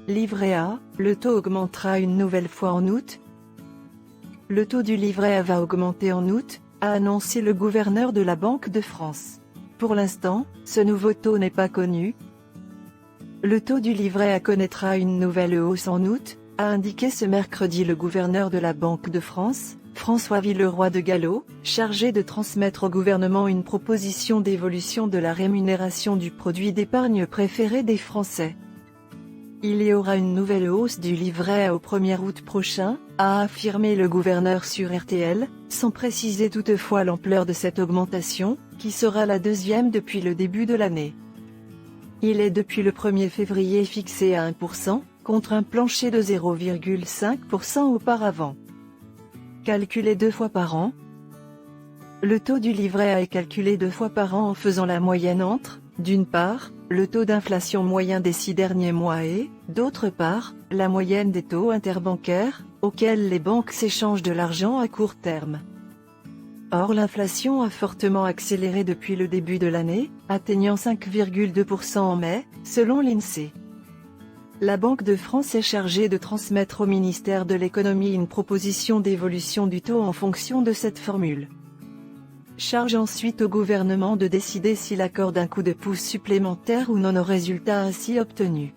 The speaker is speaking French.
Livret A, le taux augmentera une nouvelle fois en août. Le taux du livret A va augmenter en août, a annoncé le gouverneur de la Banque de France. Pour l'instant, ce nouveau taux n'est pas connu. Le taux du livret A connaîtra une nouvelle hausse en août, a indiqué ce mercredi le gouverneur de la Banque de France, François Villeroy de Galhau, chargé de transmettre au gouvernement une proposition d'évolution de la rémunération du produit d'épargne préféré des Français. Il y aura une nouvelle hausse du livret A au 1er août prochain, a affirmé le gouverneur sur RTL, sans préciser toutefois l'ampleur de cette augmentation, qui sera la deuxième depuis le début de l'année. Il est depuis le 1er février fixé à 1%, contre un plancher de 0,5% auparavant. Calculé 2 fois par an. Le taux du livret A est calculé 2 fois par an en faisant la moyenne entre, d'une part, le taux d'inflation moyen des 6 derniers mois et, d'autre part, la moyenne des taux interbancaires, auxquels les banques s'échangent de l'argent à court terme. Or l'inflation a fortement accéléré depuis le début de l'année, atteignant 5,2% en mai, selon l'INSEE. La Banque de France est chargée de transmettre au ministère de l'économie une proposition d'évolution du taux en fonction de cette formule. Charge ensuite au gouvernement de décider s'il accorde un coup de pouce supplémentaire ou non aux résultats ainsi obtenus.